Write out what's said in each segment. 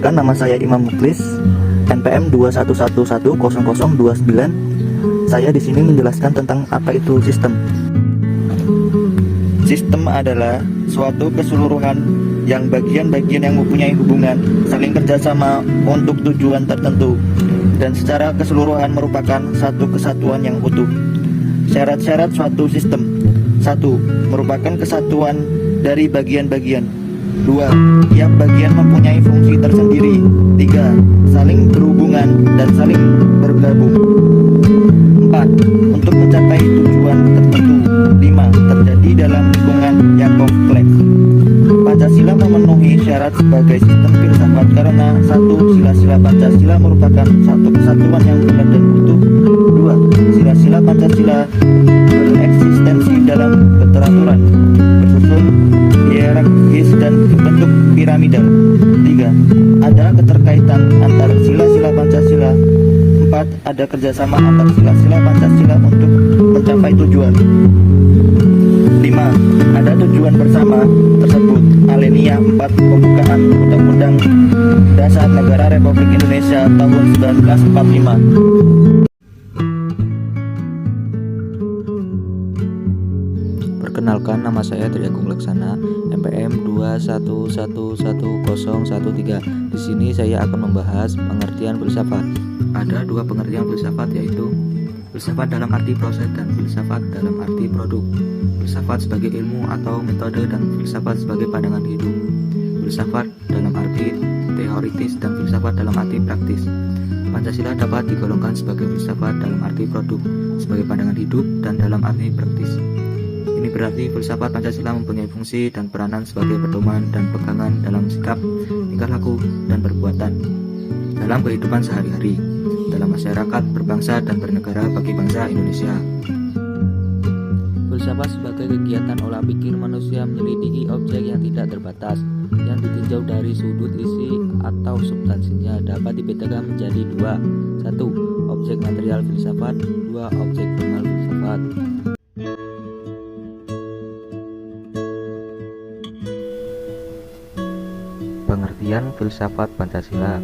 Perkenalkan, nama saya Imam Muklis, NPM 21110029. Saya di sini menjelaskan tentang apa itu sistem. Sistem adalah suatu keseluruhan yang bagian-bagian yang mempunyai hubungan saling kerjasama untuk tujuan tertentu dan secara keseluruhan merupakan satu kesatuan yang utuh. Syarat-syarat suatu sistem: 1. Merupakan kesatuan dari bagian-bagian. 2. Tiap bagian mempunyai fungsi tersendiri. 3. Saling berhubungan dan saling bergabung. 4. Untuk mencapai tujuan tertentu. 5. Terjadi dalam lingkungan yang kompleks. Pancasila memenuhi syarat sebagai sistem filsafat karena 1. Sila-sila Pancasila merupakan satu kesatuan yang bulat dan utuh. 2. Sila-sila Pancasila bereksistensi dalam keteraturan, bersusun, hierarkis dan berbentuk piramidal. 3. Ada keterkaitan antara sila-sila Pancasila. 4. Ada kerjasama antar sila-sila Pancasila untuk mencapai tujuan. 5. Ada tujuan bersama tersebut. Alinea 4 Pembukaan Undang-Undang Dasar Negara Republik Indonesia tahun 1945. Perkenalkan, nama saya Tri Agung Laksana, NPM 21110013. Di sini saya akan membahas pengertian filsafat. Ada dua pengertian filsafat, yaitu filsafat dalam arti proses dan filsafat dalam arti produk. Filsafat sebagai ilmu atau metode dan filsafat sebagai pandangan hidup. Filsafat dalam arti teoritis dan filsafat dalam arti praktis. Pancasila dapat digolongkan sebagai filsafat dalam arti produk, sebagai pandangan hidup, dan dalam arti praktis. Ini berarti filsafat Pancasila mempunyai fungsi dan peranan sebagai pedoman dan pegangan dalam sikap, tingkah laku, dan perbuatan dalam kehidupan sehari-hari, dalam masyarakat, berbangsa, dan bernegara bagi bangsa Indonesia. Filsafat sebagai kegiatan olah pikir manusia menyelidiki objek yang tidak terbatas, yang ditinjau dari sudut isi atau substansinya, dapat dibedakan menjadi dua: 1. Objek material filsafat. 2. Objek formal filsafat. Pengertian filsafat Pancasila.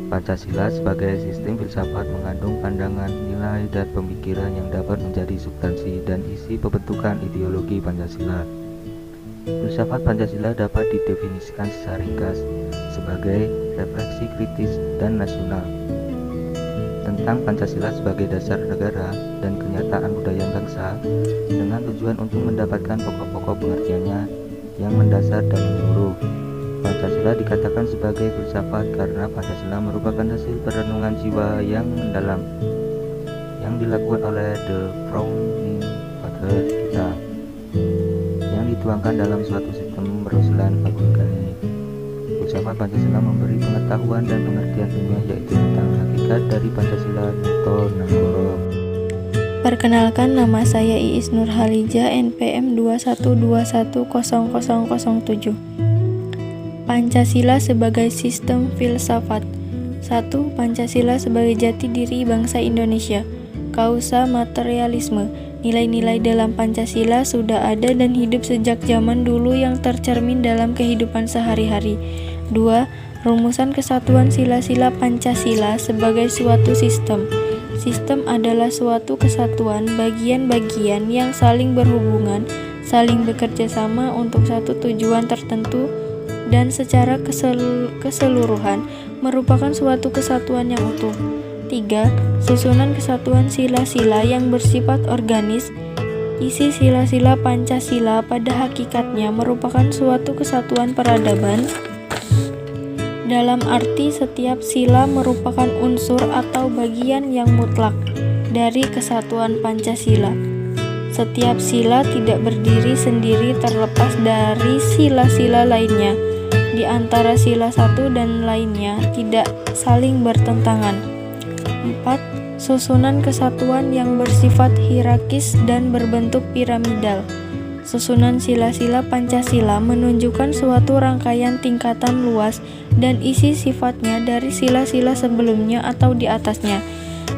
Pancasila sebagai sistem filsafat mengandung pandangan, nilai, dan pemikiran yang dapat menjadi substansi dan isi pembentukan ideologi Pancasila. Filsafat Pancasila dapat didefinisikan secara ringkas sebagai refleksi kritis dan nasional tentang Pancasila sebagai dasar negara dan kenyataan budaya bangsa, dengan tujuan untuk mendapatkan pokok-pokok pengertiannya yang mendasar dan menyeluruh. Pancasila dikatakan sebagai filsafat karena Pancasila merupakan hasil perenungan jiwa yang mendalam yang dilakukan oleh The Founding Father kita, yang dituangkan dalam suatu sistem Roslan Bagungkani. Filsafat Pancasila memberi pengetahuan dan pengertian ilmiah, yaitu tentang hakikat dari Pancasila Nito Nagoro. Perkenalkan, nama saya Iis Nurhalija, NPM 21210007. Pancasila sebagai sistem filsafat. 1. Pancasila sebagai jati diri bangsa Indonesia. Kausa materialisme. Nilai-nilai dalam Pancasila sudah ada dan hidup sejak zaman dulu yang tercermin dalam kehidupan sehari-hari. 2. Rumusan kesatuan sila-sila Pancasila sebagai suatu sistem. Sistem adalah suatu kesatuan bagian-bagian yang saling berhubungan, saling bekerja sama untuk satu tujuan tertentu, dan secara keseluruhan merupakan suatu kesatuan yang utuh. 3. Susunan kesatuan sila-sila yang bersifat organis. Isi sila-sila Pancasila pada hakikatnya merupakan suatu kesatuan peradaban, dalam arti setiap sila merupakan unsur atau bagian yang mutlak dari kesatuan Pancasila. Setiap sila tidak berdiri sendiri terlepas dari sila-sila lainnya. Di antara sila satu dan lainnya tidak saling bertentangan. 4. Susunan kesatuan yang bersifat hierarkis dan berbentuk piramidal. Susunan sila-sila Pancasila menunjukkan suatu rangkaian tingkatan luas dan isi sifatnya dari sila-sila sebelumnya atau di atasnya.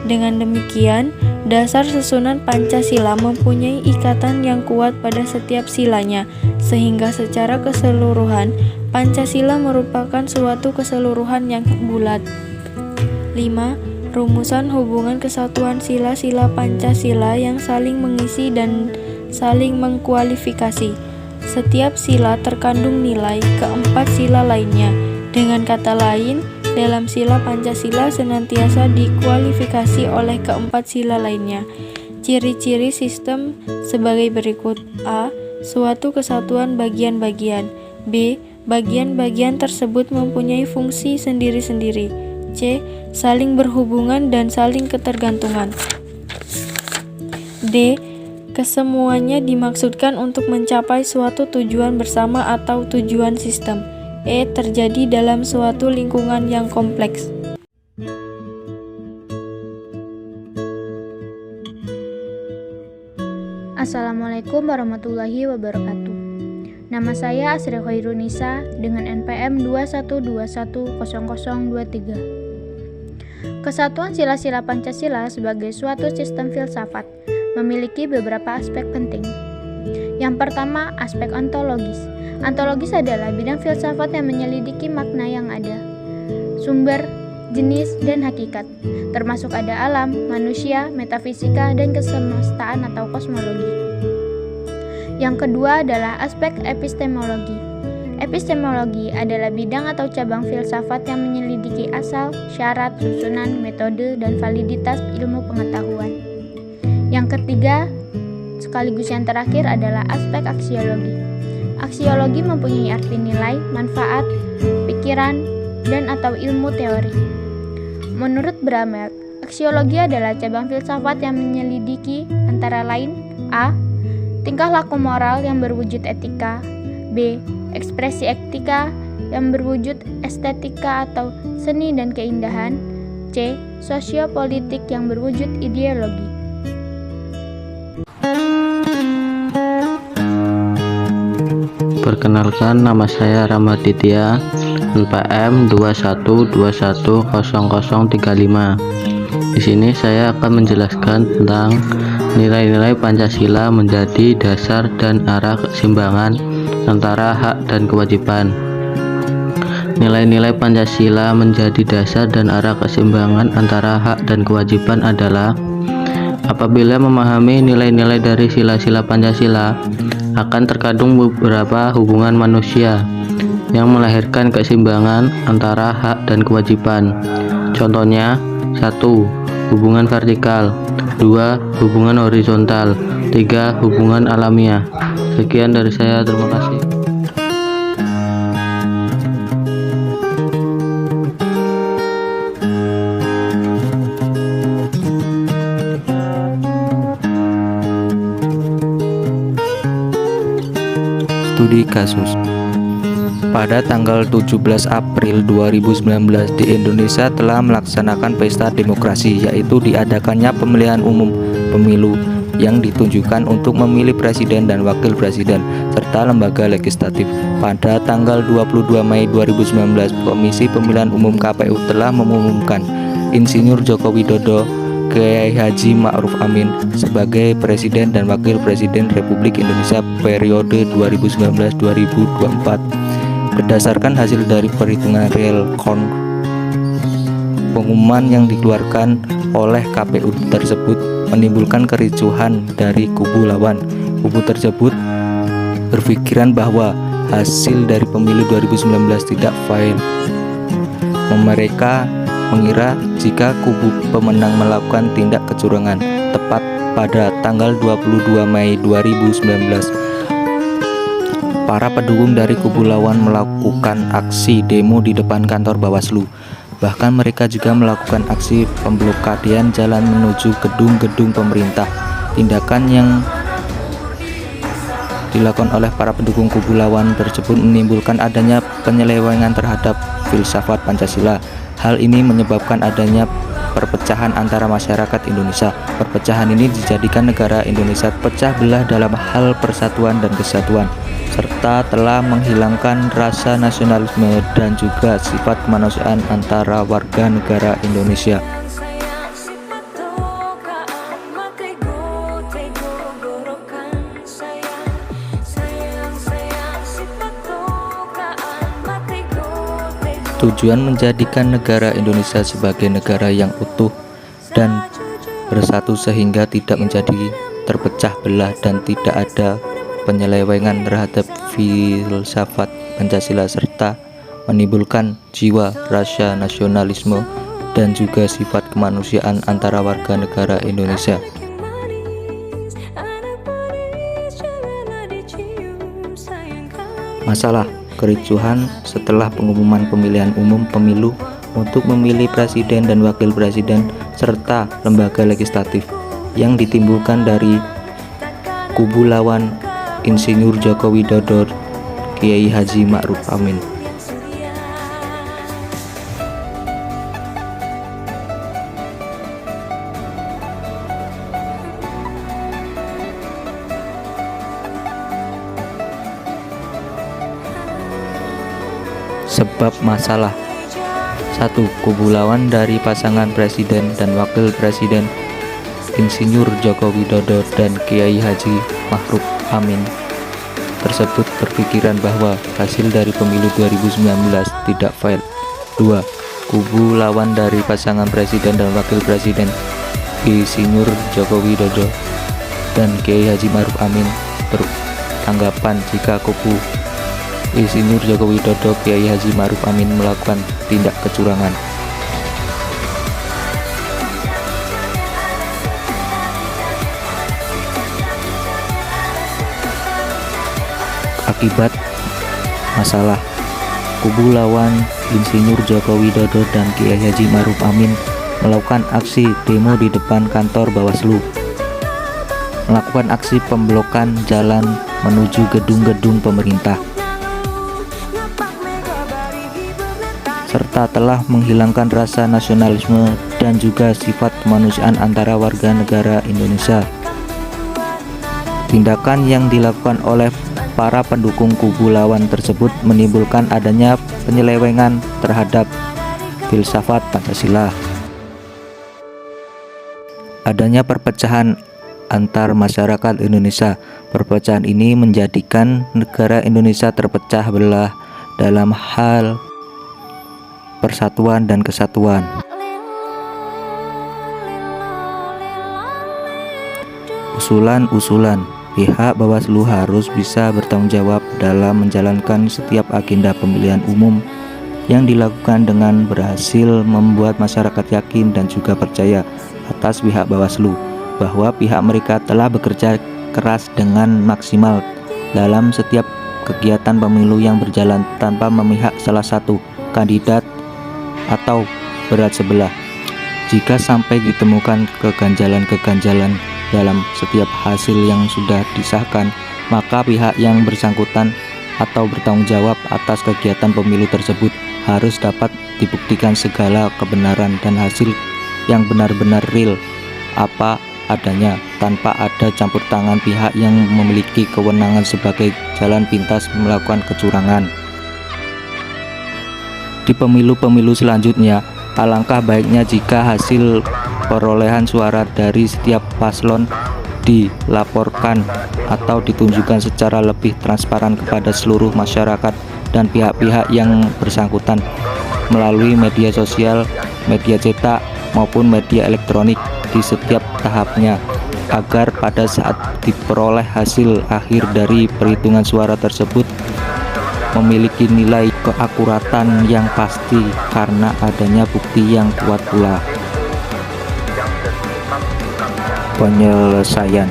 Dengan demikian, dasar susunan Pancasila mempunyai ikatan yang kuat pada setiap silanya, sehingga secara keseluruhan Pancasila merupakan suatu keseluruhan yang bulat. 5. Rumusan hubungan kesatuan sila-sila Pancasila yang saling mengisi dan saling mengkualifikasi. Setiap sila terkandung nilai keempat sila lainnya. Dengan kata lain, dalam sila Pancasila senantiasa dikualifikasi oleh keempat sila lainnya. Ciri-ciri sistem sebagai berikut. A. Suatu kesatuan bagian-bagian. B. Bagian-bagian tersebut mempunyai fungsi sendiri-sendiri. C. Saling berhubungan dan saling ketergantungan. D. Kesemuanya dimaksudkan untuk mencapai suatu tujuan bersama atau tujuan sistem. E. Terjadi dalam suatu lingkungan yang kompleks. Assalamualaikum warahmatullahi wabarakatuh. Nama saya Asri Khairunisa dengan NPM 21210023. Kesatuan sila-sila Pancasila sebagai suatu sistem filsafat memiliki beberapa aspek penting. Yang pertama, aspek ontologis. Ontologis adalah bidang filsafat yang menyelidiki makna yang ada, sumber, jenis, dan hakikat, termasuk ada alam, manusia, metafisika, dan kesemestaan atau kosmologi. Yang kedua adalah aspek epistemologi. Epistemologi adalah bidang atau cabang filsafat yang menyelidiki asal, syarat, susunan, metode, dan validitas ilmu pengetahuan. Yang ketiga, sekaligus yang terakhir adalah aspek aksiologi. Aksiologi mempunyai arti nilai, manfaat, pikiran, dan atau ilmu teori. Menurut Bramel, aksiologi adalah cabang filsafat yang menyelidiki antara lain A. Tingkah laku moral yang berwujud etika. B. Ekspresi etika yang berwujud estetika atau seni dan keindahan. C. Sosiopolitik yang berwujud ideologi. Perkenalkan, nama saya Ramaditya, NPM 21210035. Di sini saya akan menjelaskan tentang nilai-nilai Pancasila menjadi dasar dan arah keseimbangan antara hak dan kewajiban. Nilai-nilai Pancasila menjadi dasar dan arah keseimbangan antara hak dan kewajiban adalah apabila memahami nilai-nilai dari sila-sila Pancasila akan terkandung beberapa hubungan manusia yang melahirkan keseimbangan antara hak dan kewajiban. Contohnya, 1. Hubungan vertikal. 2. Hubungan horizontal. 3. Hubungan alamiah. Sekian dari saya, terima kasih. Studi kasus. Pada tanggal 17 April 2019 di Indonesia telah melaksanakan pesta demokrasi, yaitu diadakannya pemilihan umum pemilu yang ditunjukkan untuk memilih presiden dan wakil presiden serta lembaga legislatif. Pada tanggal 22 Mei 2019, Komisi Pemilihan Umum KPU telah mengumumkan Insinyur Joko Widodo Kiai Haji Ma'ruf Amin sebagai Presiden dan Wakil Presiden Republik Indonesia periode 2019-2024. Berdasarkan hasil dari perhitungan real count, pengumuman yang dikeluarkan oleh KPU tersebut menimbulkan kericuhan dari kubu lawan. Kubu tersebut berpikiran bahwa hasil dari pemilu 2019 tidak fair. Mereka mengira jika kubu pemenang melakukan tindak kecurangan. Tepat pada tanggal 22 Mei 2019, para pendukung dari kubu lawan melakukan aksi demo di depan kantor Bawaslu. Bahkan mereka juga melakukan aksi pemblokadian jalan menuju gedung-gedung pemerintah. Tindakan yang dilakukan oleh para pendukung kubu lawan tersebut menimbulkan adanya penyelewengan terhadap filsafat Pancasila. Hal ini menyebabkan adanya perpecahan antara masyarakat Indonesia. Perpecahan ini dijadikan negara Indonesia pecah belah dalam hal persatuan dan kesatuan, serta telah menghilangkan rasa nasionalisme dan juga sifat kemanusiaan antara warga negara Indonesia. bertujuan menjadikan negara Indonesia sebagai negara yang utuh dan bersatu sehingga tidak menjadi terpecah belah dan tidak ada penyelewengan terhadap filsafat Pancasila serta menimbulkan jiwa rasa nasionalisme dan juga sifat kemanusiaan antara warga negara Indonesia. Masalah kericuhan setelah pengumuman pemilihan umum pemilu untuk memilih presiden dan wakil presiden serta lembaga legislatif yang ditimbulkan dari kubu lawan Insinyur Joko Widodo Kiai Haji Ma'ruf Amin. Sebab masalah: 1. Kubu lawan dari pasangan presiden dan wakil presiden Insinyur Joko Widodo dan Kiai Haji Ma'ruf Amin tersebut berpikiran bahwa hasil dari pemilu 2019 tidak fair. 2. Kubu lawan dari pasangan presiden dan wakil presiden Insinyur Joko Widodo dan Kiai Haji Ma'ruf Amin beranggapan jika kubu Insinyur Joko Widodo Kiai Haji Ma'ruf Amin melakukan tindak kecurangan. Akibat masalah: kubu lawan Insinyur Joko Widodo dan Kiai Haji Ma'ruf Amin melakukan aksi demo di depan kantor Bawaslu, melakukan aksi pemblokan jalan menuju gedung-gedung pemerintah, serta telah menghilangkan rasa nasionalisme dan juga sifat kemanusiaan antara warga negara Indonesia. Tindakan yang dilakukan oleh para pendukung kubu lawan tersebut menimbulkan adanya penyelewengan terhadap filsafat Pancasila. Adanya perpecahan antar masyarakat Indonesia. Perpecahan ini menjadikan negara Indonesia terpecah belah dalam hal persatuan dan kesatuan. Usulan pihak Bawaslu harus bisa bertanggung jawab dalam menjalankan setiap agenda pemilihan umum yang dilakukan dengan berhasil membuat masyarakat yakin dan juga percaya atas pihak Bawaslu bahwa pihak mereka telah bekerja keras dengan maksimal dalam setiap kegiatan pemilu yang berjalan tanpa memihak salah satu kandidat atau berat sebelah. Jika sampai ditemukan keganjalan-keganjalan dalam setiap hasil yang sudah disahkan, maka pihak yang bersangkutan atau bertanggung jawab atas kegiatan pemilu tersebut harus dapat dibuktikan segala kebenaran dan hasil yang benar-benar real apa adanya, tanpa ada campur tangan pihak yang memiliki kewenangan sebagai jalan pintas melakukan kecurangan. Di pemilu-pemilu selanjutnya, alangkah baiknya jika hasil perolehan suara dari setiap paslon dilaporkan atau ditunjukkan secara lebih transparan kepada seluruh masyarakat dan pihak-pihak yang bersangkutan melalui media sosial, media cetak, maupun media elektronik di setiap tahapnya, agar pada saat diperoleh hasil akhir dari perhitungan suara tersebut memiliki nilai keakuratan yang pasti karena adanya bukti yang kuat pula. Penyelesaian: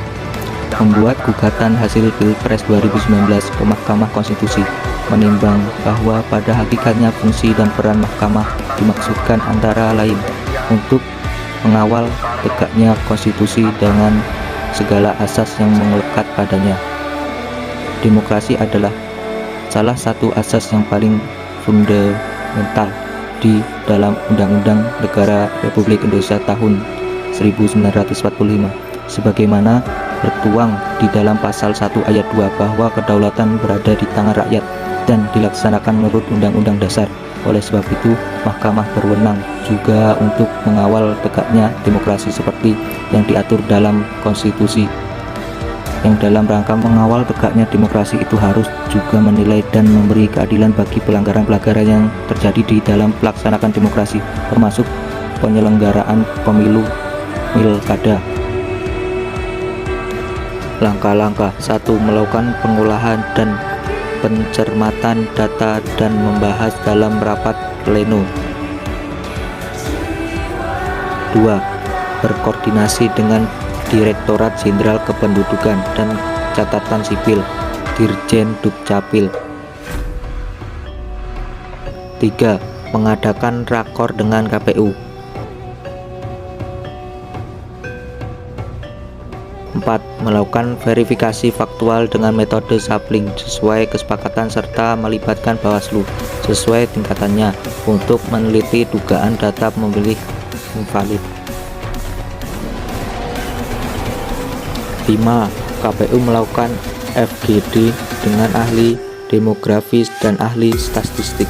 membuat gugatan hasil Pilpres 2019 ke Mahkamah Konstitusi, menimbang bahwa pada hakikatnya fungsi dan peran mahkamah dimaksudkan antara lain untuk mengawal tegaknya konstitusi dengan segala asas yang melekat padanya. Demokrasi adalah salah satu asas yang paling fundamental di dalam Undang-Undang Negara Republik Indonesia tahun 1945, sebagaimana tertuang di dalam pasal 1 ayat 2 bahwa kedaulatan berada di tangan rakyat dan dilaksanakan menurut Undang-Undang Dasar. Oleh sebab itu, mahkamah berwenang juga untuk mengawal tegaknya demokrasi seperti yang diatur dalam konstitusi. yang dalam rangka mengawal tegaknya demokrasi itu harus juga menilai dan memberi keadilan bagi pelanggaran-pelanggaran yang terjadi di dalam pelaksanaan demokrasi, termasuk penyelenggaraan pemilu pilkada. Langkah-langkah: 1. Melakukan pengolahan dan pencermatan data dan membahas dalam rapat pleno. 2. Berkoordinasi dengan Direktorat Jenderal Kependudukan dan Catatan Sipil, Dirjen Dukcapil. 3. Mengadakan rakor dengan KPU. 4. Melakukan verifikasi faktual dengan metode sapling sesuai kesepakatan serta melibatkan Bawaslu sesuai tingkatannya untuk meneliti dugaan data pemilih invalid. 5. KPU melakukan FGD dengan ahli demografis dan ahli statistik.